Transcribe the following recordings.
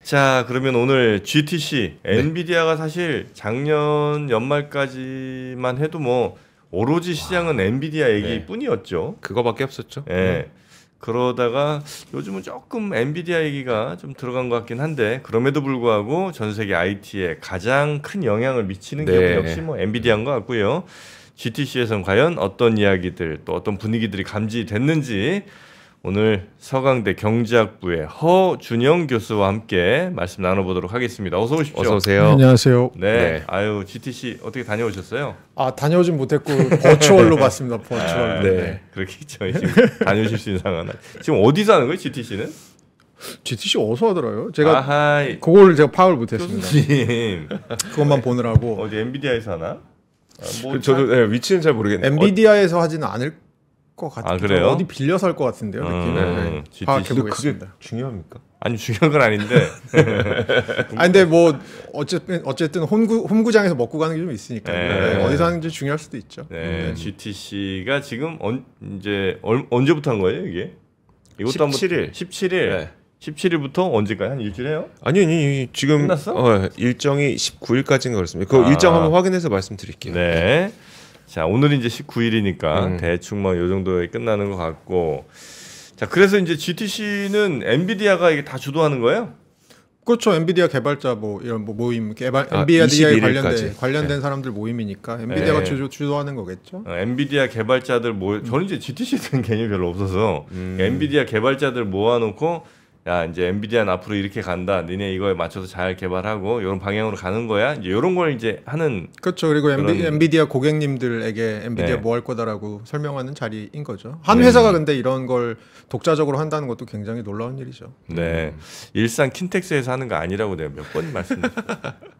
자, 그러면 오늘 GTC, 엔비디아가 사실 작년 연말까지만 해도 뭐 오로지 시장은 엔비디아 얘기뿐이었죠. 그거밖에 없었죠. 예. 그러다가 요즘은 조금 엔비디아 얘기가 좀 들어간 것 같긴 한데 그럼에도 불구하고 전 세계 IT에 가장 큰 영향을 미치는 기업은 역시 뭐 엔비디아인 것 같고요. GTC에서는 과연 어떤 이야기들 또 어떤 분위기들이 감지됐는지 오늘 서강대 경제학부의 허준영 교수와 함께 말씀 나눠보도록 하겠습니다. 어서 오십시오. 어서 오세요. 네, 안녕하세요. 네. 아유 GTC 어떻게 다녀오셨어요? 아 다녀오진 못했고 버추얼로 봤습니다. 버추얼로. 네. 그렇겠죠. 지금 다녀오실 수 있는 상황은 지금 어디서 하는 거예요? GTC는? GTC 어디서 하더라고요? 제가 아하이. 그걸 제가 파악을 못했습니다. 교수님 그것만 보느라고. 어디 엔비디아에서 하나? 뭐 저도 위치는 잘 모르겠네요. 엔비디아에서 하지는 않을 것 같아요. 아, 그래요? 어디 빌려서 할 것 같은데요. 느낌은. GTC. 파악해보겠습니다. 중요합니까? 아니 중요한 건 아닌데. 아니 근데 뭐 어쨌든 홈구장에서 먹고 가는 게 좀 있으니까 네. 어디서 하는지 중요할 수도 있죠. 네, GTC가 지금 언제부터 한 거예요 이게? 이것도 17일. 17일. 네. 17일부터 언제까지 한 일주일 해요? 아니 지금 끝났어? 일정이 19일까지인가 그렇습니다. 그 일정 한번 확인해서 말씀드릴게요. 네. 자, 오늘은 이제 19일이니까 대충 뭐 요 정도에 끝나는 것 같고. 자, 그래서 이제 GTC는 엔비디아가 이게 다 주도하는 거예요? 그렇죠. 엔비디아 개발자 뭐 이런 뭐 모임 엔비디아에 21일까지. 관련된 사람들 모임이니까 엔비디아가 주도하는 거겠죠. 엔비디아 개발자들 저는 이제 GTC에 대한 개념이 별로 없어서 엔비디아 개발자들 모아놓고 야 이제 엔비디아는 앞으로 이렇게 간다. 니네 이거에 맞춰서 잘 개발하고 이런 방향으로 가는 거야. 이제 이런 걸 이제 하는. 그렇죠. 그리고 엔비디아 고객님들에게 엔비디아 네. 뭐 할 거다라고 설명하는 자리인 거죠. 한 회사가 근데 이런 걸 독자적으로 한다는 것도 굉장히 놀라운 일이죠. 네. 일산 킨텍스에서 하는 거 아니라고 내가 몇 번 말씀드렸어요.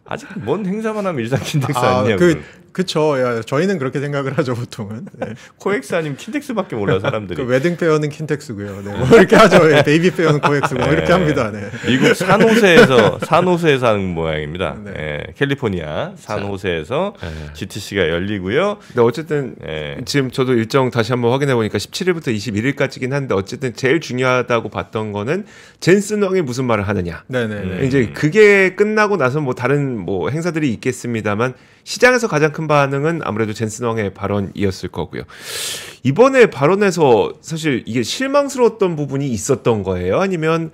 아직 뭔 행사만 하면 일산 킨텍스 아니냐고. 그쵸. 야, 저희는 그렇게 생각을 하죠 보통은. 네. 코엑스 아니면 킨텍스밖에 몰라 사람들이. 그 웨딩 페어는 킨텍스고요. 네. 뭐 이렇게 하죠. 베이비 페어는 코엑스고 뭐 이렇게 합니다. 네. 미국 산호세에서 하는 모양입니다. 네. 네. 캘리포니아 산호세에서 GTC가 열리고요. 근데 어쨌든 지금 저도 일정 다시 한번 확인해 보니까 17일부터 21일까지긴 한데 어쨌든 제일 중요하다고 봤던 거는 젠슨 왕이 무슨 말을 하느냐. 네네. 이제 그게 끝나고 나서 뭐 다른 뭐 행사들이 있겠습니다만 시장에서 가장 큰 반응은 아무래도 젠슨 왕의 발언이었을 거고요. 이번에 발언에서 사실 이게 실망스러웠던 부분이 있었던 거예요? 아니면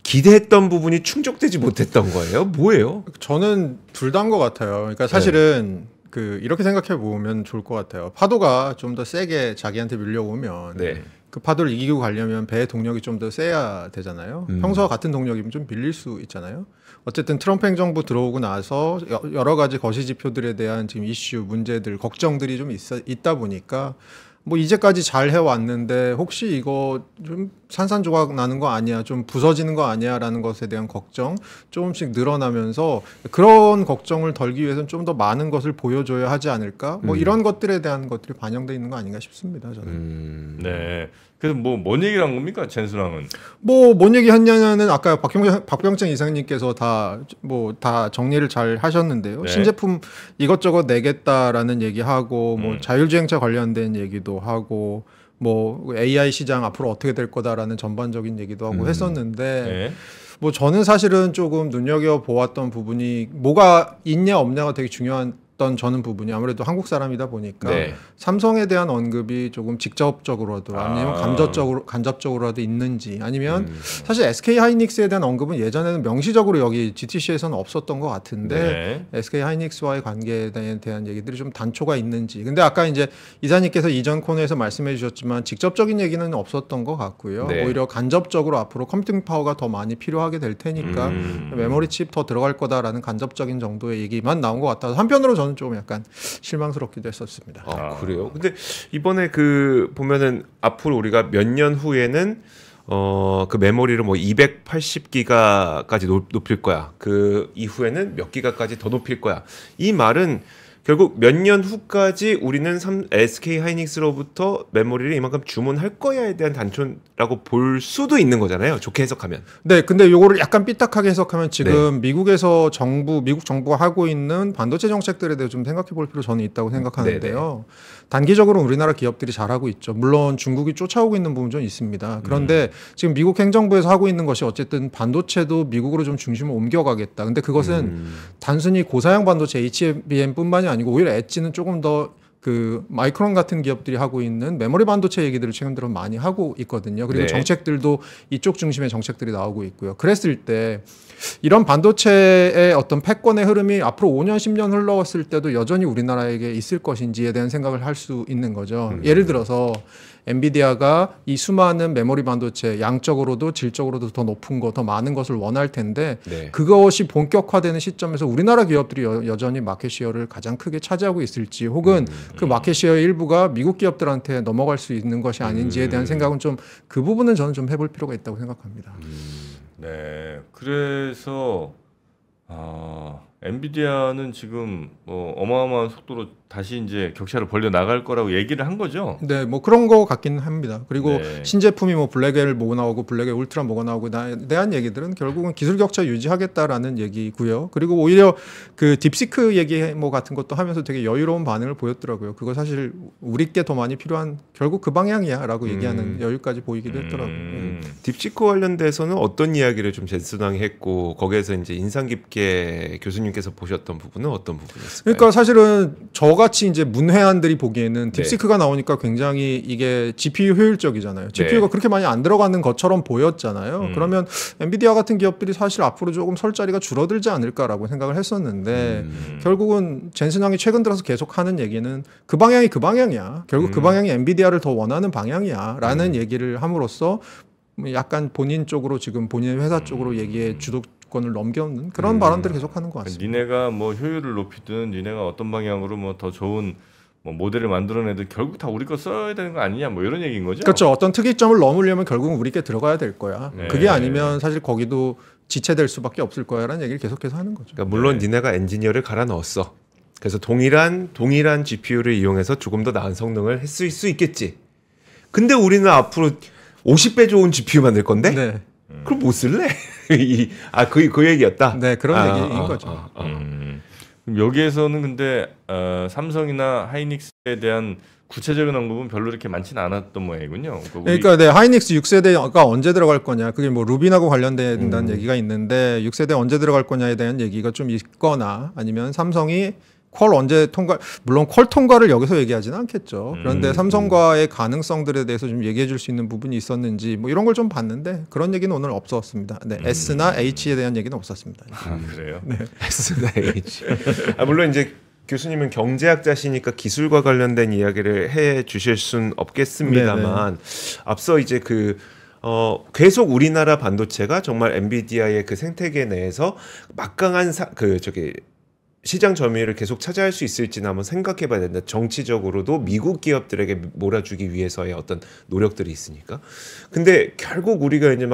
기대했던 부분이 충족되지 못했던 거예요? 뭐예요? 저는 둘 다인 것 같아요. 그러니까 사실은 이렇게 생각해 보면 좋을 것 같아요. 파도가 좀 더 세게 자기한테 밀려오면 그 파도를 이기고 가려면 배의 동력이 좀 더 세야 되잖아요. 평소와 같은 동력이면 좀 밀릴 수 있잖아요. 어쨌든 트럼프 행정부 들어오고 나서 여러 가지 거시지표들에 대한 지금 이슈, 문제들, 걱정들이 좀 있다 보니까 뭐 이제까지 잘 해왔는데 혹시 이거 좀 산산조각 나는 거 아니야, 좀 부서지는 거 아니야라는 것에 대한 걱정 조금씩 늘어나면서 그런 걱정을 덜기 위해서는 좀 더 많은 것을 보여줘야 하지 않을까? 뭐 이런 것들에 대한 것들이 반영돼 있는 거 아닌가 싶습니다. 저는. 네. 그래서 뭔 얘기를 한 겁니까, 젠슨왕은? 뭔 얘기 했냐면은 아까 박병정 이사님께서 다 정리를 잘 하셨는데요. 네. 신제품 이것저것 내겠다라는 얘기하고 뭐 자율주행차 관련된 얘기도 하고 뭐 AI 시장 앞으로 어떻게 될 거다라는 전반적인 얘기도 하고 했었는데 네. 뭐 저는 사실은 조금 눈여겨 보았던 부분이 뭐가 있냐 없냐가 되게 중요한 저는 부분이 아무래도 한국 사람이다 보니까 삼성에 대한 언급이 조금 직접적으로도 아니면 간접적으로라도 있는지 아니면 사실 SK 하이닉스에 대한 언급은 예전에는 명시적으로 여기 GTC에서는 없었던 것 같은데 SK 하이닉스와의 관계에 대한 얘기들이 좀 단초가 있는지. 근데 아까 이제 이사님께서 이전 코너에서 말씀해 주셨지만 직접적인 얘기는 없었던 것 같고요. 오히려 간접적으로 앞으로 컴퓨팅 파워가 더 많이 필요하게 될 테니까 메모리 칩 더 들어갈 거다라는 간접적인 정도의 얘기만 나온 것 같아서 한편으로 저는 좀 약간 실망스럽기도 했었습니다. 그래요? 근데 이번에 보면은 앞으로 우리가 몇 년 후에는 그 메모리를 뭐 280기가까지 높일 거야. 그 이후에는 몇 기가까지 더 높일 거야. 이 말은 결국 몇 년 후까지 우리는 SK 하이닉스로부터 메모리를 이만큼 주문할 거야에 대한 단초라고 볼 수도 있는 거잖아요. 좋게 해석하면. 네, 근데 요거를 약간 삐딱하게 해석하면 지금 미국에서 미국 정부가 하고 있는 반도체 정책들에 대해 좀 생각해 볼 필요 저는 있다고 생각하는데요. 단기적으로 우리나라 기업들이 잘하고 있죠. 물론 중국이 쫓아오고 있는 부분 좀 있습니다. 그런데 지금 미국 행정부에서 하고 있는 것이 어쨌든 반도체도 미국으로 좀 중심을 옮겨가겠다. 근데 그것은 단순히 고사양 반도체 HBM뿐만이 아니고 오히려 엣지는 조금 더 그 마이크론 같은 기업들이 하고 있는 메모리 반도체 얘기들을 최근 들어 많이 하고 있거든요. 그리고 정책들도 이쪽 중심의 정책들이 나오고 있고요. 그랬을 때 이런 반도체의 어떤 패권의 흐름이 앞으로 5년, 10년 흘러갔을 때도 여전히 우리나라에게 있을 것인지에 대한 생각을 할 수 있는 거죠. 예를 들어서 엔비디아가 이 수많은 메모리 반도체 양적으로도 질적으로도 더 높은 거, 더 많은 것을 원할 텐데 그것이 본격화되는 시점에서 우리나라 기업들이 여전히 마켓 시어를 가장 크게 차지하고 있을지 혹은 그 마켓 시어의 일부가 미국 기업들한테 넘어갈 수 있는 것이 아닌지에 대한 생각은 좀 그 부분은 저는 좀 해볼 필요가 있다고 생각합니다. 네, 그래서 엔비디아는 지금 뭐 어마어마한 속도로 다시 이제 격차를 벌려 나갈 거라고 얘기를 한 거죠. 네, 뭐 그런 거 같긴 합니다. 그리고 신제품이 뭐 블랙엘 뭐가 나오고 블랙엘 울트라 뭐가 나오고 대한 얘기들은 결국은 기술 격차 유지하겠다라는 얘기고요. 그리고 오히려 그 딥시크 얘기 뭐 같은 것도 하면서 되게 여유로운 반응을 보였더라고요. 그거 사실 우리께 더 많이 필요한 결국 그 방향이야라고 얘기하는 여유까지 보이기도 했더라고요. 딥시크 관련돼서는 어떤 이야기를 좀 젠슨왕이 했고 거기에서 이제 인상 깊게 교수님께서 보셨던 부분은 어떤 부분이었을까요? 그러니까 사실은 저같이 이제 문외한들이 보기에는 딥시크가 나오니까 굉장히 이게 GPU 효율적이잖아요. GPU가 그렇게 많이 안 들어가는 것처럼 보였잖아요. 그러면 엔비디아 같은 기업들이 사실 앞으로 조금 설 자리가 줄어들지 않을까라고 생각을 했었는데 결국은 젠슨왕이 최근 들어서 계속 하는 얘기는 그 방향이 그 방향이야. 결국 그 방향이 엔비디아를 더 원하는 방향이야라는 얘기를 함으로써 약간 본인 쪽으로 지금 본인의 회사 쪽으로 얘기의 주도권을 넘겨놓는 그런 발언들을 계속하는 것 같습니다. 니네가 뭐 효율을 높이든 니네가 어떤 방향으로 뭐 더 좋은 뭐 모델을 만들어내든 결국 다 우리 거 써야 되는 거 아니냐 뭐 이런 얘기인 거죠. 그렇죠. 어떤 특이점을 넘으려면 결국은 우리께 들어가야 될 거야. 그게 아니면 사실 거기도 지체될 수밖에 없을 거야라는 얘기를 계속해서 하는 거죠. 그러니까 물론 니네가 엔지니어를 갈아 넣었어. 그래서 동일한 GPU를 이용해서 조금 더 나은 성능을 했을 수 있겠지. 근데 우리는 앞으로 50배 좋은 GPU 만들 건데? 그럼 못 쓸래? 그 얘기였다? 네, 그런 얘기인 거죠. 그럼 여기에서는 근데 삼성이나 하이닉스에 대한 구체적인 언급은 별로 이렇게 많지는 않았던 모양이군요. 그러니까 네, 하이닉스 6세대가 언제 들어갈 거냐. 그게 뭐 루빈하고 관련된다는 얘기가 있는데 6세대 언제 들어갈 거냐에 대한 얘기가 좀 있거나 아니면 삼성이 퀄 언제 통과, 물론 퀄 통과를 여기서 얘기하지는 않겠죠. 그런데 삼성과의 가능성들에 대해서 좀 얘기해 줄 수 있는 부분이 있었는지 뭐 이런 걸 좀 봤는데 그런 얘기는 오늘 없었습니다. 네, S나 H에 대한 얘기는 없었습니다. 그래요? 네. S나 H. 물론 이제 교수님은 경제학자시니까 기술과 관련된 이야기를 해 주실 순 없겠습니다만 앞서 이제 계속 우리나라 반도체가 정말 엔비디아의 그 생태계 내에서 막강한 시장 점유율을 계속 차지할 수 있을지는 한번 생각해 봐야 된다. 정치적으로도 미국 기업들에게 몰아주기 위해서의 어떤 노력들이 있으니까. 근데 결국 우리가 이제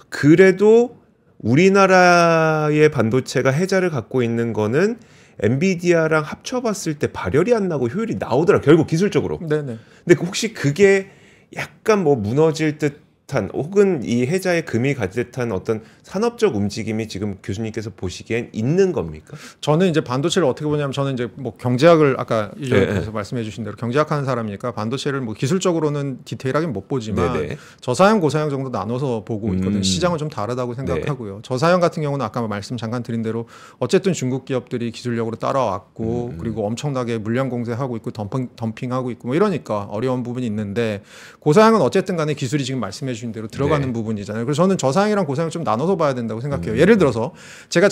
그래도 우리나라의 반도체가 혜자를 갖고 있는 거는 엔비디아랑 합쳐봤을 때 발열이 안 나고 효율이 나오더라. 결국 기술적으로. 네네. 근데 혹시 그게 약간 무너질 듯한 혹은 이 혜자의 금이 갈 듯한 어떤 산업적 움직임이 지금 교수님께서 보시기엔 있는 겁니까? 저는 이제 반도체를 어떻게 보냐면 저는 이제 뭐 경제학을 아까 이전에서 말씀해 주신 대로 경제학하는 사람이니까 반도체를 뭐 기술적으로는 디테일하게 못 보지만 저사양 고사양 정도 나눠서 보고 있거든요. 시장은 좀 다르다고 생각하고요. 저사양 같은 경우는 아까 말씀 잠깐 드린 대로 어쨌든 중국 기업들이 기술력으로 따라왔고 그리고 엄청나게 물량 공세하고 있고 덤핑하고 있고 뭐 이러니까 어려운 부분이 있는데 고사양은 어쨌든 간에 기술이 지금 말씀해 주신 대로 들어가는 부분이잖아요. 그래서 저는 저사양이랑 고사양 좀 나눠서 봐야 된다고 생각해요. 예를 들어서 제가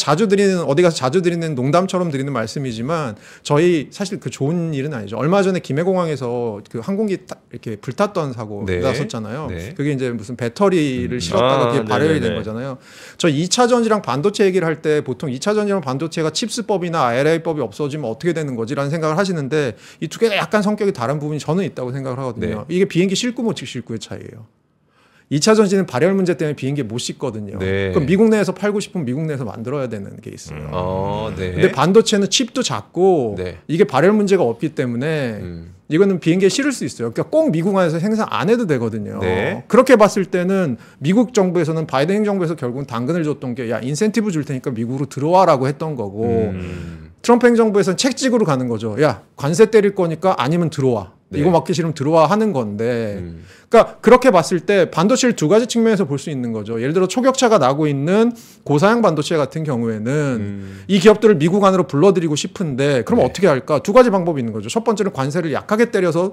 어디 가서 자주 드리는 농담처럼 드리는 말씀이지만 저희 사실 그 좋은 일은 아니죠. 얼마 전에 김해공항에서 그 항공기 이렇게 불탔던 사고 났었잖아요. 그게 이제 무슨 배터리를 실었다가 그게 발열이 된 거잖아요. 저 2차 전지랑 반도체 얘기를 할 때 보통 2차 전지랑 반도체가 칩스법이나 IRA법이 없어지면 어떻게 되는 거지라는 생각을 하시는데 이 두 개가 약간 성격이 다른 부분이 저는 있다고 생각을 하거든요. 이게 비행기 싣고 못 싣고의 차이예요. 2차 전지는 발열 문제 때문에 비행기 못 싣거든요. 네. 그럼 미국 내에서 팔고 싶으면 미국 내에서 만들어야 되는 게 있어요. 네. 근데 반도체는 칩도 작고 네. 이게 발열 문제가 없기 때문에 이거는 비행기에 실을 수 있어요. 그러니까 꼭 미국 안에서 생산 안 해도 되거든요. 네. 그렇게 봤을 때는 미국 정부에서는 바이든 행정부에서 결국은 당근을 줬던 게 야 인센티브 줄 테니까 미국으로 들어와라고 했던 거고 트럼프 행정부에서는 책찍으로 가는 거죠. 야 관세 때릴 거니까 아니면 들어와. 네. 이거 맞기 싫으면 들어와 하는 건데 그러니까 그렇게 봤을 때 반도체를 두 가지 측면에서 볼 수 있는 거죠. 예를 들어 초격차가 나고 있는 고사양 반도체 같은 경우에는 이 기업들을 미국 안으로 불러들이고 싶은데 그럼 네. 어떻게 할까? 두 가지 방법이 있는 거죠. 첫 번째는 관세를 약하게 때려서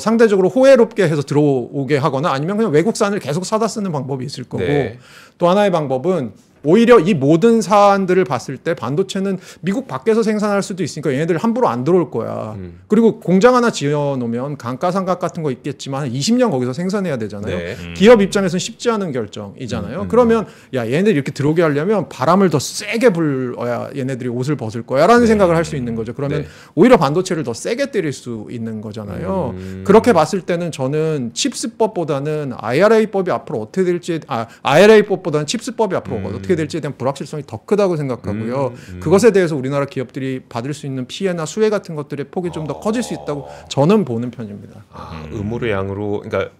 상대적으로 호혜롭게 해서 들어오게 하거나 아니면 그냥 외국산을 계속 사다 쓰는 방법이 있을 거고 네. 또 하나의 방법은 오히려 이 모든 사안들을 봤을 때 반도체는 미국 밖에서 생산할 수도 있으니까 얘네들 함부로 안 들어올 거야. 그리고 공장 하나 지어놓으면 감가상각 같은 거 있겠지만 한 20년 거기서 생산해야 되잖아요. 네. 기업 입장에서는 쉽지 않은 결정이잖아요. 그러면 야 얘네들 이렇게 들어오게 하려면 바람을 더 세게 불어야 얘네들이 옷을 벗을 거야라는 생각을 할 수 있는 거죠. 그러면 네. 오히려 반도체를 더 세게 때릴 수 있는 거잖아요. 그렇게 봤을 때는 저는 칩스법보다는 IRA법이 앞으로 어떻게 될지 IRA법보다는 칩스법이 앞으로 어떻게 될지에 대한 불확실성이 더 크다고 생각하고요. 그것에 대해서 우리나라 기업들이 받을 수 있는 피해나 수혜 같은 것들의 폭이 좀 더 커질 수 있다고 저는 보는 편입니다. 의무의 양으로 그러니까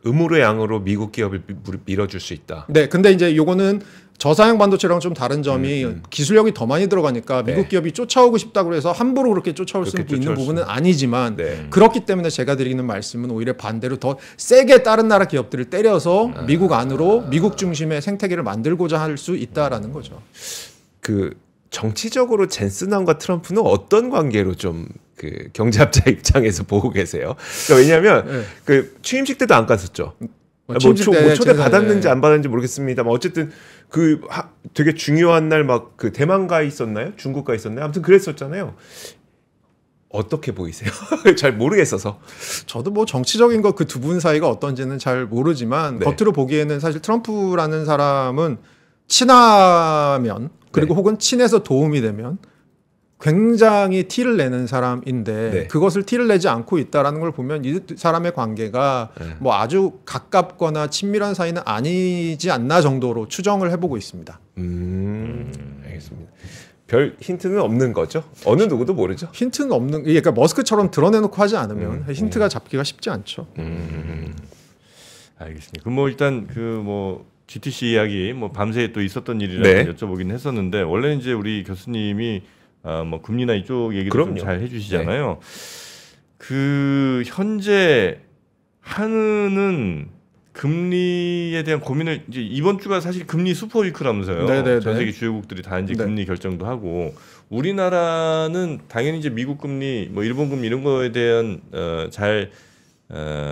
의무의 양으로 미국 기업을 밀어줄 수 있다. 네, 근데 이제 요거는 저사양 반도체랑 좀 다른 점이 기술력이 더 많이 들어가니까 미국 네. 기업이 쫓아오고 싶다고 해서 함부로 그렇게 쫓아올 수 그렇게 있는 쫓아올 부분은 수는. 아니지만 네. 그렇기 때문에 제가 드리는 말씀은 오히려 반대로 더 세게 다른 나라 기업들을 때려서 미국 안으로 미국 중심의 생태계를 만들고자 할 수 있다라는 거죠. 그 정치적으로 젠슨왕과 트럼프는 어떤 관계로 좀 그 경제학자 입장에서 보고 계세요? 그러니까 왜냐하면 네. 그 취임식 때도 안 갔었죠. 취임식 때 초대 제가- 받았는지 네. 안 받았는지 모르겠습니다만 어쨌든 그 되게 중요한 날 막 그 대만 가 있었나요? 중국 가 있었나요? 아무튼 그랬었잖아요. 어떻게 보이세요? 잘 모르겠어서. 저도 뭐 정치적인 거 그 두 분 사이가 어떤지는 잘 모르지만 네. 겉으로 보기에는 사실 트럼프라는 사람은 친하면 그리고 네. 혹은 친해서 도움이 되면 굉장히 티를 내는 사람인데 네. 그것을 티를 내지 않고 있다라는 걸 보면 이 사람의 관계가 네. 뭐 아주 가깝거나 친밀한 사이는 아니지 않나 정도로 추정을 해보고 있습니다. 알겠습니다. 별 힌트는 없는 거죠? 어느 누구도 모르죠. 힌트는 없는, 그러니까 머스크처럼 드러내놓고 하지 않으면 힌트가 잡기가 쉽지 않죠. 알겠습니다. 그럼 뭐 일단 그 뭐 GTC 이야기 뭐 밤새 또 있었던 일이라 네. 여쭤보긴 했었는데 원래 이제 우리 교수님이 뭐 금리나 이쪽 얘기를 그럼요. 좀 잘 해주시잖아요. 그 현재 한은은 금리에 대한 고민을 이제 이번 주가 사실 금리 슈퍼 위크라면서요. 네네네. 전 세계 주요국들이 다 이제 네. 금리 결정도 하고 우리나라는 당연히 이제 미국 금리, 뭐 일본 금리 이런 거에 대한 잘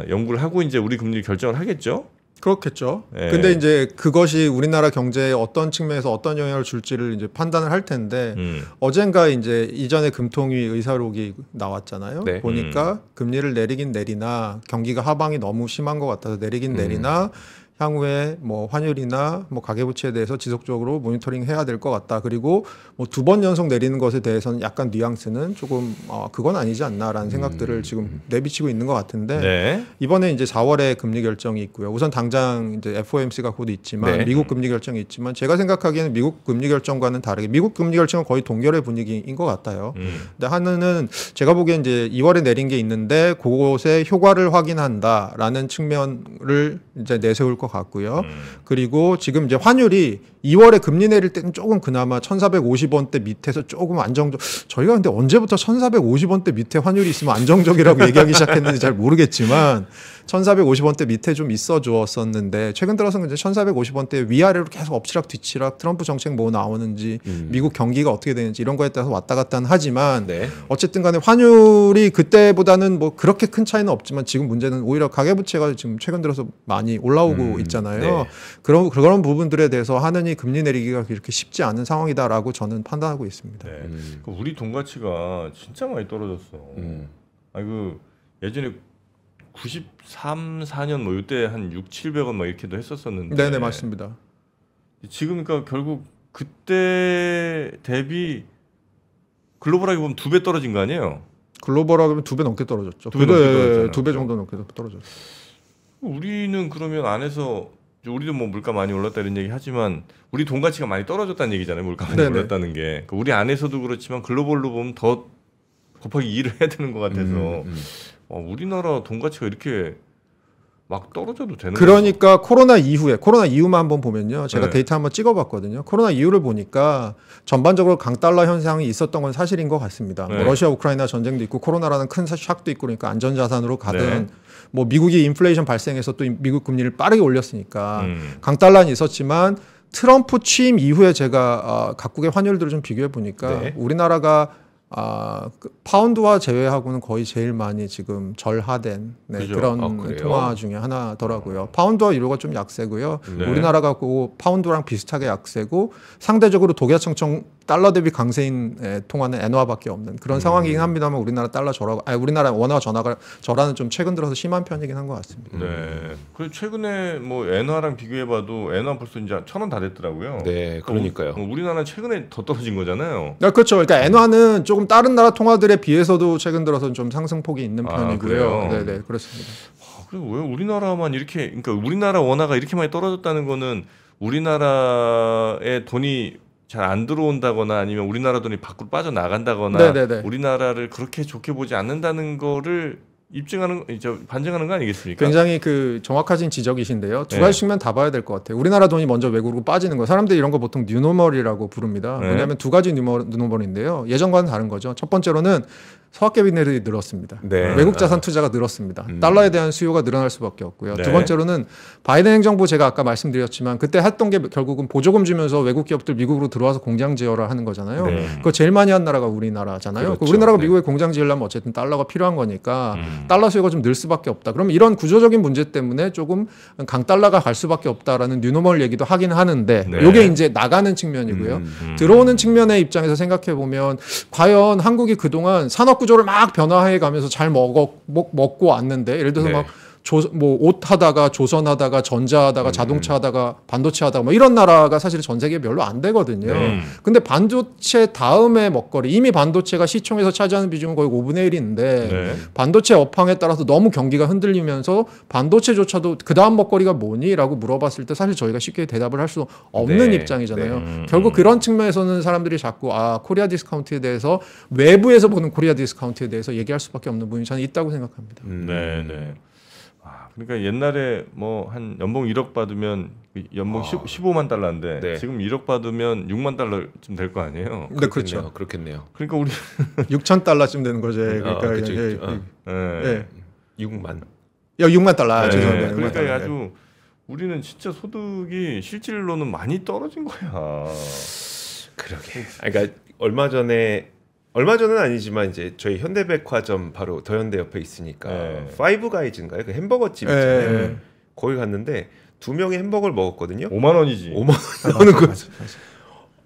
연구를 하고 이제 우리 금리를 결정을 하겠죠. 그렇겠죠. 예. 근데 이제 그것이 우리나라 경제에 어떤 측면에서 어떤 영향을 줄지를 이제 판단을 할 텐데 어젠가 이제 이전에 금통위 의사록이 나왔잖아요. 네. 보니까 금리를 내리긴 내리나 경기가 하방이 너무 심한 것 같아서 내리긴 내리나 향후에 뭐 환율이나 뭐 가계부채에 대해서 지속적으로 모니터링 해야 될 것 같다. 그리고 뭐 2번 연속 내리는 것에 대해서는 약간 뉘앙스는 조금 그건 아니지 않나라는 생각들을 지금 내비치고 있는 것 같은데 네. 이번에 이제 4월에 금리 결정이 있고요. 우선 당장 이제 FOMC가 곧 있지만 네. 미국 금리 결정이 있지만 제가 생각하기에는 미국 금리 결정과는 다르게 미국 금리 결정은 거의 동결의 분위기인 것 같아요. 근데 한은은 제가 보기엔 이제 2월에 내린 게 있는데 그곳의 효과를 확인한다라는 측면을 이제 내세울 것 같고요. 그리고 지금 이제 환율이 2월에 금리 내릴 때는 조금 그나마 1,450원대 밑에서 조금 안정적. 저희가 근데 언제부터 1,450원대 밑에 환율이 있으면 안정적이라고 얘기하기 시작했는지 잘 모르겠지만 1,450원대 밑에 좀 있어 주었었는데 최근 들어서는 이제 1,450원대 위아래로 계속 엎치락 뒤치락 트럼프 정책 뭐 나오는지 미국 경기가 어떻게 되는지 이런 거에 따라서 왔다 갔다 하지만 네. 어쨌든 간에 환율이 그때보다는 뭐 그렇게 큰 차이는 없지만 지금 문제는 오히려 가계부채가 지금 최근 들어서 많이 올라오고 있잖아요. 네. 그런 부분들에 대해서 하느니 금리 내리기가 그렇게 쉽지 않은 상황이다라고 저는 판단하고 있습니다. 네. 그 우리 돈 가치가 진짜 많이 떨어졌어. 아니 그 예전에 93, 4년 뭐 이때 한 6, 700원 막 이렇게도 했었었는데. 네네 맞습니다. 지금 그러니까 결국 그때 대비 글로벌하게 보면 2배 떨어진 거 아니에요? 글로벌하게 보면 2배 넘게 떨어졌죠. 두배 넘게 떨어졌잖아요. 2배 정도 넘게 떨어졌죠. 우리는 그러면 안에서 우리도 뭐 물가 많이 올랐다 이런 얘기 하지만 우리 돈 가치가 많이 떨어졌다는 얘기잖아요. 물가 많이 네네. 올랐다는 게. 우리 안에서도 그렇지만 글로벌로 보면 더 곱하기 2를 해야 되는 것 같아서 우리나라 돈 가치가 이렇게 막 떨어져도 되는 그러니까 코로나 이후만 한번 보면요. 제가 네. 데이터 한번 찍어봤거든요. 코로나 이후를 보니까 전반적으로 강달러 현상이 있었던 건 사실인 것 같습니다. 네. 뭐 러시아 우크라이나 전쟁도 있고 코로나라는 큰 샥도 있고 그러니까 안전자산으로 가든 네. 뭐 미국이 인플레이션 발생해서 또 미국 금리를 빠르게 올렸으니까 강달러는 있었지만 트럼프 취임 이후에 제가 각국의 환율들을 좀 비교해 보니까 네. 우리나라가 그 파운드화 제외하고는 거의 제일 많이 지금 절하된 그죠? 그런 그래요? 통화 중에 하나더라고요. 파운드화 유로가 좀 약세고요. 네. 우리나라가 그 파운드랑 비슷하게 약세고 상대적으로 독일청청 달러 대비 강세인 통화는 엔화밖에 없는 그런 상황이긴 합니다만 우리나라 우리나라 원화 절하는 좀 최근 들어서 심한 편이긴 한 것 같습니다. 네. 그리고 최근에 뭐 엔화랑 비교해봐도 엔화 벌써 이제 1,000원 다 됐더라고요. 네, 그러니까요. 우리나라는 최근에 더 떨어진 거잖아요. 그렇죠. 그러니까 엔화는 조금 다른 나라 통화들에 비해서도 최근 들어서 좀 상승폭이 있는 아, 편이고요. 그래요? 네, 그렇습니다. 그리고 왜 우리나라만 이렇게 그러니까 우리나라 원화가 이렇게 많이 떨어졌다는 거는 우리나라에 돈이 잘 안 들어온다거나 아니면 우리나라 돈이 밖으로 빠져나간다거나 네네네. 우리나라를 그렇게 좋게 보지 않는다는 거를 반증하는 거 아니겠습니까? 굉장히 그 정확하신 지적이신데요. 두 네. 가지 측면 다 봐야 될 것 같아요. 우리나라 돈이 먼저 외국으로 빠지는 거. 사람들이 이런 거 보통 뉴노멀이라고 부릅니다. 네. 왜냐하면 두 가지 뉴노멀인데요. 예전과는 다른 거죠. 첫 번째로는 서학개비들이 늘었습니다. 네. 외국 자산 투자가 늘었습니다. 달러에 대한 수요가 늘어날 수밖에 없고요. 네. 두 번째로는 바이든 행정부 제가 아까 말씀드렸지만 그때 했던 게 결국은 보조금 주면서 외국 기업들 미국으로 들어와서 공장 지어라 하는 거잖아요. 네. 그거 제일 많이 한 나라가 우리나라잖아요. 그렇죠. 우리나라가 네. 미국에 공장 지으려면 어쨌든 달러가 필요한 거니까 달러 수요가 좀 늘 수밖에 없다. 그러면 이런 구조적인 문제 때문에 조금 강달러가 갈 수밖에 없다라는 뉴노멀 얘기도 하긴 하는데 네. 이게 이제 나가는 측면이고요. 들어오는 측면의 입장에서 생각해 보면 과연 한국이 그동안 산업 구조를 막 변화해 가면서 잘 먹고 왔는데 예를 들어서 네. 막 뭐 옷 하다가 조선 하다가 전자 하다가 자동차 하다가 반도체 하다가 뭐 이런 나라가 사실 전 세계에 별로 안 되거든요. 근데 반도체 다음에 먹거리 이미 반도체가 시총에서 차지하는 비중은 거의 5분의 1인데 네. 반도체 업황에 따라서 너무 경기가 흔들리면서 반도체조차도 그 다음 먹거리가 뭐니?라고 물어봤을 때 사실 저희가 쉽게 대답을 할 수 없는 네. 입장이잖아요. 결국 그런 측면에서는 사람들이 자꾸 코리아 디스카운트에 대해서 외부에서 보는 코리아 디스카운트에 대해서 얘기할 수밖에 없는 부분이 저는 있다고 생각합니다. 네, 네. 그러니까 옛날에 뭐 한 연봉 1억 받으면 연봉 15만 달러인데 네. 지금 1억 받으면 6만 달러쯤 될 거 아니에요. 네, 그렇죠. 그렇겠네요. 그러니까 우리 6,000달러쯤 되는 거죠. 그러니까 그쵸, 예, 그쵸. 예. 6만. 6만 달러. 네. 죄송합니다. 6만 그러니까 달러. 아주 우리는 진짜 소득이 실질로는 많이 떨어진 거야. 그러게. 그러니까 얼마 전은 아니지만 이제 저희 현대백화점 바로 더현대 옆에 있으니까 네. 파이브 가이즈인가요? 그 햄버거 집 네. 있잖아요. 거기 갔는데 두 명이 햄버거를 먹었거든요. 5만 원이지. 5만 원은 그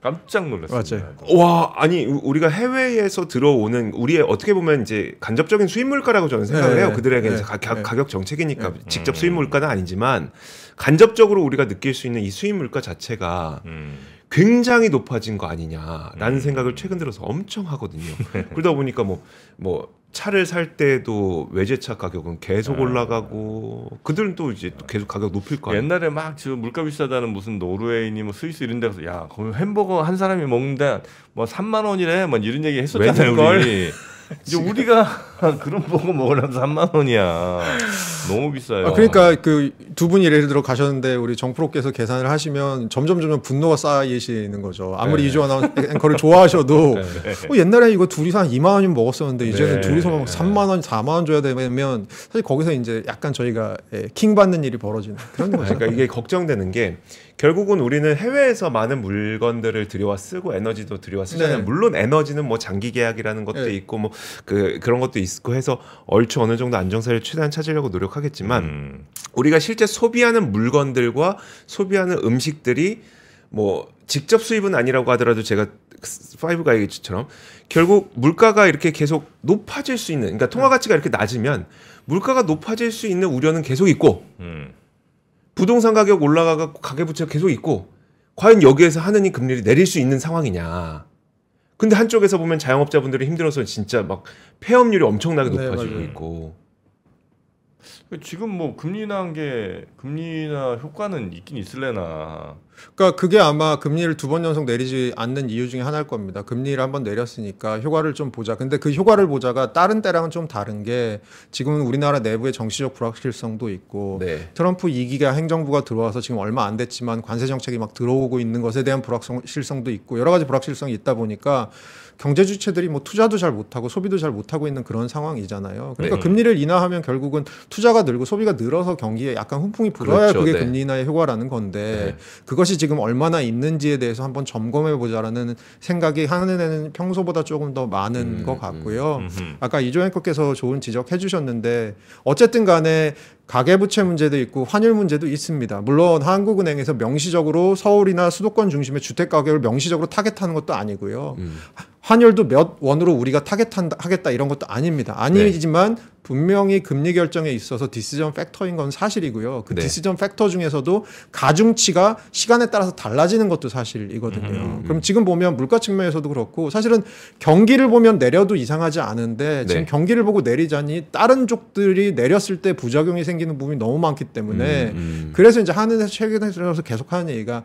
깜짝 놀랐어요. 맞아요. 와, 아니 우리가 해외에서 들어오는 우리의 어떻게 보면 이제 간접적인 수입 물가라고 저는 생각을 네, 해요. 그들에게 네, 가격 정책이니까 직접 수입 물가는 아니지만 간접적으로 우리가 느낄 수 있는 이 수입 물가 자체가 굉장히 높아진 거 아니냐라는 생각을 최근 들어서 엄청 하거든요. 그러다 보니까 뭐 차를 살 때도 외제차 가격은 계속 올라가고 그들은 또 이제 계속 가격 높일 거 아니에요. 옛날에 막 지금 물가 비싸다는 무슨 노르웨이니 뭐 스위스 이런 데 가서 야 거기 햄버거 한 사람이 먹는데 뭐 3만 원이래 뭐 이런 얘기 했었잖아요. 우리. 이제 우리가 그런 버거 먹으려면 3만 원이야. 너무 비싸요. 그러니까 그 두 분이 예를 들어 가셨는데 우리 정프로께서 계산을 하시면 점점 분노가 쌓이시는 거죠. 아무리 네. 이주환 앵커를 좋아하셔도 네. 옛날에 이거 둘이서 한 2만 원이면 먹었었는데 이제는 네. 둘이서 막 3만 원, 4만 원 줘야 되면 사실 거기서 이제 약간 저희가 킹 받는 일이 벌어지는 그런 거죠. 그러니까 이게 걱정되는 게 결국은 우리는 해외에서 많은 물건들을 들여와 쓰고 에너지도 들여와 쓰잖아요. 네. 물론 에너지는 뭐 장기 계약이라는 것도 네. 있고 뭐 그런 것도 있고 해서 얼추 어느 정도 안정세를 최대한 찾으려고 노력하겠지만 우리가 실제 소비하는 물건들과 소비하는 음식들이 뭐 직접 수입은 아니라고 하더라도 제가 파이브 가이즈처럼 결국 물가가 이렇게 계속 높아질 수 있는 그러니까 통화 가치가 이렇게 낮으면 물가가 높아질 수 있는 우려는 계속 있고 부동산 가격 올라가고 가계부채가 계속 있고 과연 여기에서 하느니 금리를 내릴 수 있는 상황이냐. 근데 한쪽에서 보면 자영업자분들이 힘들어서 진짜 막 폐업률이 엄청나게 네, 높아지고 맞아요. 있고. 지금 뭐 금리 인하한 게 금리나 효과는 있긴 있을래나. 그러니까 그게 아마 금리를 2번 연속 내리지 않는 이유 중에 하나일 겁니다. 금리를 한번 내렸으니까 효과를 좀 보자. 근데 그 효과를 보자가 다른 때랑은 좀 다른 게 지금은 우리나라 내부의 정치적 불확실성도 있고 네. 트럼프 2기가 행정부가 들어와서 지금 얼마 안 됐지만 관세 정책이 막 들어오고 있는 것에 대한 불확실성도 있고 여러 가지 불확실성이 있다 보니까 경제 주체들이 뭐 투자도 잘 못하고 소비도 잘 못하고 있는 그런 상황이잖아요. 그러니까 네. 금리를 인하하면 결국은 투자가 늘고 소비가 늘어서 경기에 약간 훈풍이 불어야 그렇죠. 그게 네. 금리 인하의 효과라는 건데 그것이 지금 얼마나 있는지에 대해서 한번 점검해 보자라는 생각이 하는 애는 평소보다 조금 더 많은 것 같고요. 아까 이조 앵커께서 좋은 지적해 주셨는데 어쨌든 간에 가계부채 문제도 있고 환율 문제도 있습니다. 물론 한국은행에서 명시적으로 서울이나 수도권 중심의 주택 가격을 명시적으로 타겟하는 것도 아니고요. 환율도 몇 원으로 우리가 타겟하겠다 이런 것도 아닙니다. 아니지만 분명히 금리 결정에 있어서 디시전 팩터인 건 사실이고요. 그 디시전 팩터 중에서도 가중치가 시간에 따라서 달라지는 것도 사실이거든요. 그럼 지금 보면 물가 측면에서도 그렇고 사실은 경기를 보면 내려도 이상하지 않은데 지금 경기를 보고 내리자니 다른 쪽들이 내렸을 때 부작용이 생기는 부분이 너무 많기 때문에 그래서 이제 한은에서 최근에 들어서 계속하는 얘기가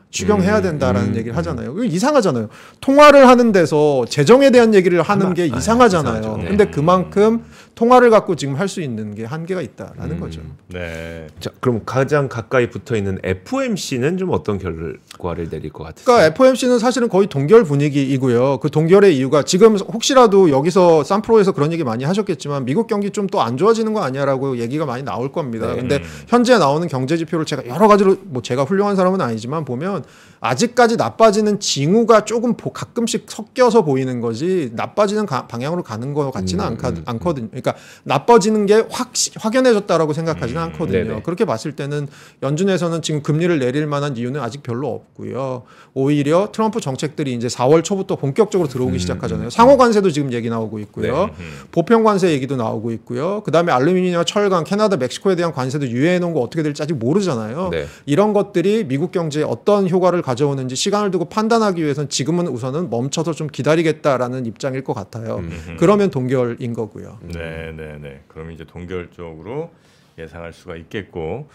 추경해야 된다라는 얘기를 하잖아요. 이거 이상하잖아요. 통화를 하는 데서 재정에 대한 얘기를 하는 게 이상하잖아요. 이상하죠. 네. 근데 그만큼 통화를 갖고 지금 할 수 있는 게 한계가 있다라는 거죠. 네. 자, 그럼 가장 가까이 붙어 있는 FOMC는 좀 어떤 결과를 내릴 것 같으세요? 그러니까 FOMC는 사실은 거의 동결 분위기이고요. 그 동결의 이유가 지금 혹시라도 여기서 쌈프로에서 그런 얘기 많이 하셨겠지만 미국 경기 좀 또 안 좋아지는 거 아니야라고 얘기가 많이 나올 겁니다. 근데 현재 나오는 경제 지표를 제가 여러 가지로 뭐 제가 훌륭한 사람은 아니지만 보면 아직까지 나빠지는 징후가 조금 가끔씩 섞여서 보이는 거지 나빠지는 방향으로 가는 것 같지는 않거든요. 그러니까 나빠지는 게 확연해졌다라고 생각하지는 않거든요. 네네. 그렇게 봤을 때는 연준에서는 지금 금리를 내릴 만한 이유는 아직 별로 없고요. 오히려 트럼프 정책들이 이제 4월 초부터 본격적으로 들어오기 시작하잖아요. 상호 관세도 지금 얘기 나오고 있고요. 보편 관세 얘기도 나오고 있고요. 그다음에 알루미늄, 철강, 캐나다, 멕시코에 대한 관세도 유예해 놓은 거 어떻게 될지 아직 모르잖아요. 네. 이런 것들이 미국 경제에 어떤 효과를 가져오는지 시간을 두고 판단하기 위해서는 지금은 우선은 멈춰서 좀 기다리겠다라는 입장일 것 같아요. 그러면 동결인 거고요. 네. 그럼 이제 동결 쪽으로 예상할 수가 있겠고.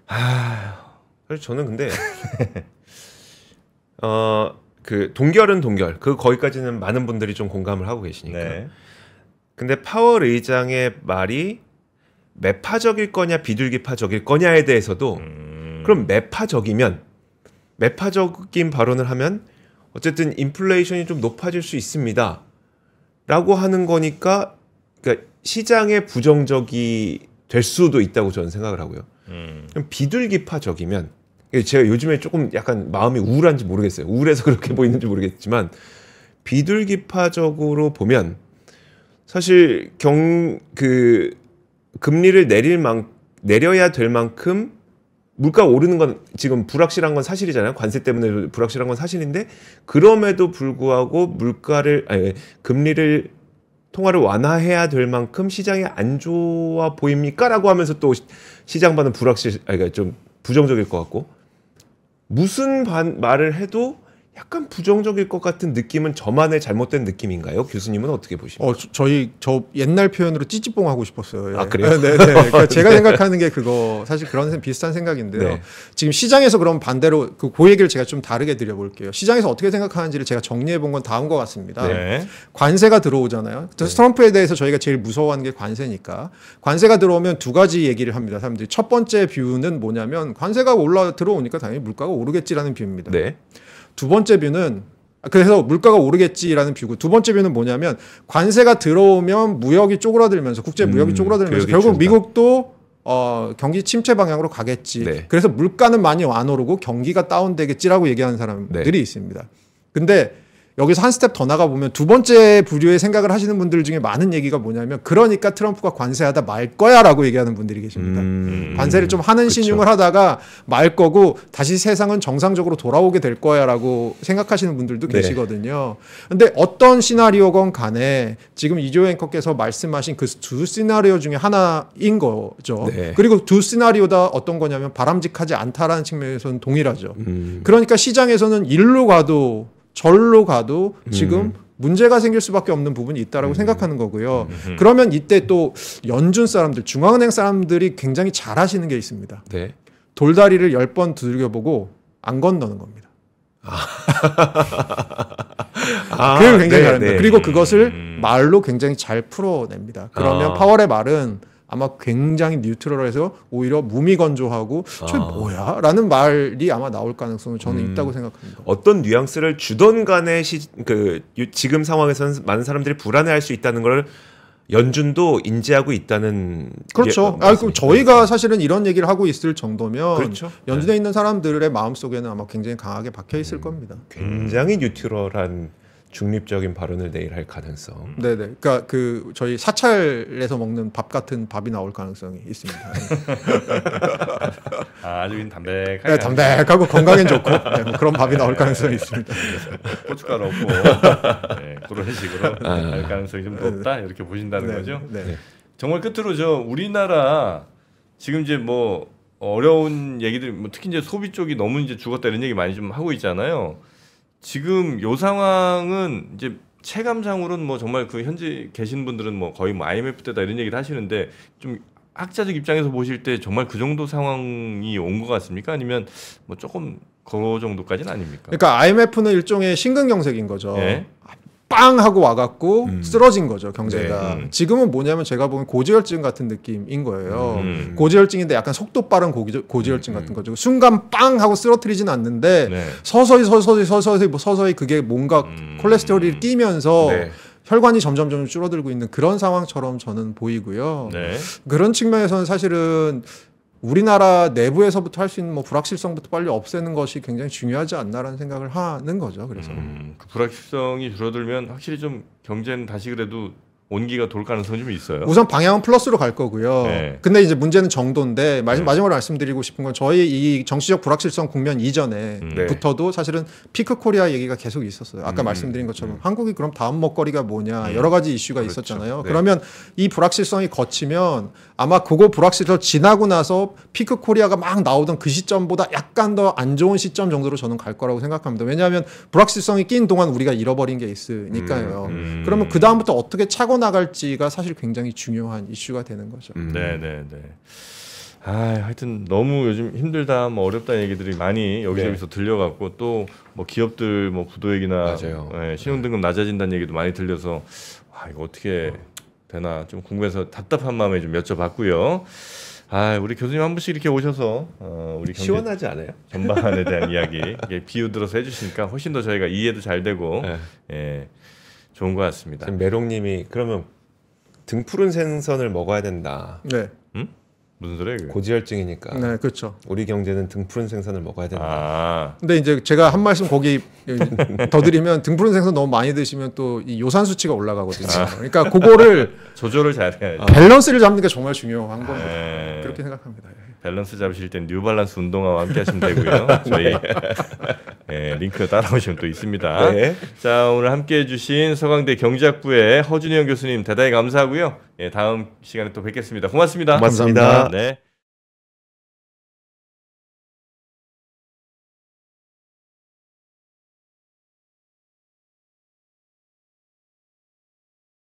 사실 저는 근데 그 동결은 동결. 그 거기까지는 많은 분들이 좀 공감을 하고 계시니까. 네. 근데 파월 의장의 말이 매파적일 거냐 비둘기파적일 거냐에 대해서도 그럼 매파적인 발언을 하면 어쨌든 인플레이션이 좀 높아질 수 있습니다. 라고 하는 거니까 그러니까 시장에 부정적이 될 수도 있다고 저는 생각을 하고요. 그럼 비둘기파적이면 제가 요즘에 조금 약간 마음이 우울한지 모르겠어요. 우울해서 그렇게 보이는지 모르겠지만 비둘기파적으로 보면 사실 금리를 내려야 될 만큼 물가 오르는 건 지금 불확실한 건 사실이잖아요. 관세 때문에 불확실한 건 사실인데 그럼에도 불구하고 금리를 통화를 완화해야 될 만큼 시장이 안 좋아 보입니까? 라고 하면서 또 시장 반은 그러니까 좀 부정적일 것 같고 무슨 말을 해도 약간 부정적일 것 같은 느낌은 저만의 잘못된 느낌인가요? 교수님은 어떻게 보십니까? 저 옛날 표현으로 찌찌뽕 하고 싶었어요. 예. 아, 그래요? 네. 그러니까 제가 생각하는 게 그거 사실 그런 비슷한 생각인데요. 네. 지금 시장에서 그럼 반대로 그 얘기를 제가 좀 다르게 드려볼게요. 시장에서 어떻게 생각하는지를 제가 정리해 본 건 다음과 같습니다. 네. 관세가 들어오잖아요. 트럼프에 대해서 저희가 제일 무서워하는 게 관세니까. 관세가 들어오면 두 가지 얘기를 합니다. 사람들이 첫 번째 뷰는 뭐냐면 관세가 들어오니까 당연히 물가가 오르겠지라는 뷰입니다. 네. 두 번째 뷰는 그래서 물가가 오르겠지라는 뷰고 두 번째 뷰는 뭐냐면 관세가 들어오면 무역이 쪼그라들면서 국제 무역이 쪼그라들면서 결국 미국도 경기 침체 방향으로 가겠지. 네. 그래서 물가는 많이 안 오르고 경기가 다운되겠지라고 얘기하는 사람들이 있습니다. 근데 여기서 한 스텝 더 나가 보면 두 번째 부류의 생각을 하시는 분들 중에 많은 얘기가 뭐냐면 그러니까 트럼프가 관세하다 말 거야라고 얘기하는 분들이 계십니다. 관세를 좀 하는 신용을 하다가 말 거고 다시 세상은 정상적으로 돌아오게 될 거야라고 생각하시는 분들도 계시거든요. 근데 어떤 시나리오건 간에 지금 이조 앵커께서 말씀하신 그 두 시나리오 중에 하나인 거죠. 네. 그리고 두 시나리오다 어떤 거냐면 바람직하지 않다라는 측면에서는 동일하죠. 그러니까 시장에서는 일로 가도 절로 가도 지금 문제가 생길 수밖에 없는 부분이 있다라고 생각하는 거고요. 그러면 이때 또 연준 사람들, 중앙은행 사람들이 굉장히 잘하시는 게 있습니다. 네. 돌다리를 10번 두들겨보고 안 건너는 겁니다. 그걸 굉장히 잘합니다. 그리고 그것을 말로 굉장히 잘 풀어냅니다. 그러면 파월의 말은 아마 굉장히 뉴트럴해서 오히려 무미건조하고 저 뭐야? 라는 말이 아마 나올 가능성은 저는 있다고 생각합니다. 어떤 뉘앙스를 주던 간에 지금 상황에서는 많은 사람들이 불안해할 수 있다는 걸 연준도 인지하고 있다는. 그렇죠. 그럼 저희가 사실은 이런 얘기를 하고 있을 정도면 그렇죠. 연준에 있는 사람들의 마음속에는 아마 굉장히 강하게 박혀 있을 겁니다. 굉장히 뉴트럴한 중립적인 발언을 내일 할 가능성. 네네. 그러니까 그 저희 사찰에서 먹는 밥 같은 밥이 나올 가능성이 있습니다. 아주 담백하게. 네, 담백하고 건강엔 좋고 네, 뭐 그런 밥이 나올 가능성이 있습니다. 고춧가루 없고 네, 그런 식으로 할 가능성이 좀 높다 이렇게 보신다는 거죠. 네. 정말 끝으로 우리나라 지금 이제 뭐 어려운 얘기들, 뭐 특히 이제 소비 쪽이 너무 이제 죽었다 이런 얘기 많이 좀 하고 있잖아요. 지금 요 상황은 이제 체감상으로는 뭐 정말 그 현재 계신 분들은 뭐 거의 뭐 IMF 때다 이런 얘기를 하시는데 좀 학자적 입장에서 보실 때 정말 그 정도 상황이 온 것 같습니까? 아니면 뭐 조금 그 정도까지는 아닙니까? 그러니까 IMF는 일종의 심근경색인 거죠. 네. 빵 하고 와갖고 쓰러진 거죠 경제가. 네. 지금은 뭐냐면 제가 보면 고지혈증 같은 느낌인 거예요. 고지혈증인데 약간 속도 빠른 고지혈증 같은 거죠. 순간 빵 하고 쓰러뜨리진 않는데 네. 서서히 그게 뭔가 콜레스테롤이 끼면서 네. 혈관이 점점 줄어들고 있는 그런 상황처럼 저는 보이고요. 네. 그런 측면에서는 사실은 우리나라 내부에서부터 할 수 있는 뭐 불확실성부터 빨리 없애는 것이 굉장히 중요하지 않나라는 생각을 하는 거죠. 그래서 그 불확실성이 줄어들면 확실히 좀 경제는 다시 그래도 온기가 돌 가능성이 좀 있어요. 우선 방향은 플러스로 갈 거고요. 네. 근데 이제 문제는 정도인데 마지막으로 말씀드리고 싶은 건 저희 이 정치적 불확실성 국면 이전에부터도 사실은 피크 코리아 얘기가 계속 있었어요. 아까 말씀드린 것처럼 한국이 그럼 다음 먹거리가 뭐냐 여러 가지 이슈가 그렇죠. 있었잖아요. 네. 그러면 이 불확실성이 거치면 아마 그거 불확실성 지나고 나서 피크 코리아가 막 나오던 그 시점보다 약간 더 안 좋은 시점 정도로 저는 갈 거라고 생각합니다. 왜냐하면 불확실성이 낀 동안 우리가 잃어버린 게 있으니까요. 그러면 그 다음부터 어떻게 차고 나갈지가 사실 굉장히 중요한 이슈가 되는 거죠. 네네네. 하여튼 너무 요즘 힘들다, 뭐 어렵다는 얘기들이 많이 여기저기서 들려갖고 또 뭐 기업들 뭐 부도 얘기나 신용등급 낮아진다는 얘기도 많이 들려서 이거 어떻게 되나 좀 궁금해서 답답한 마음에 좀 여쭤봤고요. 우리 교수님 한 분씩 이렇게 오셔서 우리 경제 시원하지 않아요? 전반에 대한 이야기 비유들어서 해주시니까 훨씬 더 저희가 이해도 잘 되고 좋은 것 같습니다. 지금 메롱님이 그러면 등푸른 생선을 먹어야 된다. 네. 무슨 소리예요? 그게? 고지혈증이니까. 네, 그렇죠. 우리 경제는 등푸른 생선을 먹어야 된다. 근데 이제 제가 한 말씀 거기 더 드리면 등푸른 생선 너무 많이 드시면 또 이 요산 수치가 올라가거든요. 그러니까 그거를 조절을 잘해야죠. 밸런스를 잡는 게 정말 중요한 겁니다. 그렇게 생각합니다. 밸런스 잡으실 땐 뉴발란스 운동화와 함께 하시면 되고요. 저희 링크 따라오시면 또 있습니다. 네. 자, 오늘 함께 해주신 서강대 경제학부의 허준영 교수님 대단히 감사하고요. 다음 시간에 또 뵙겠습니다. 고맙습니다. 고맙습니다. 네.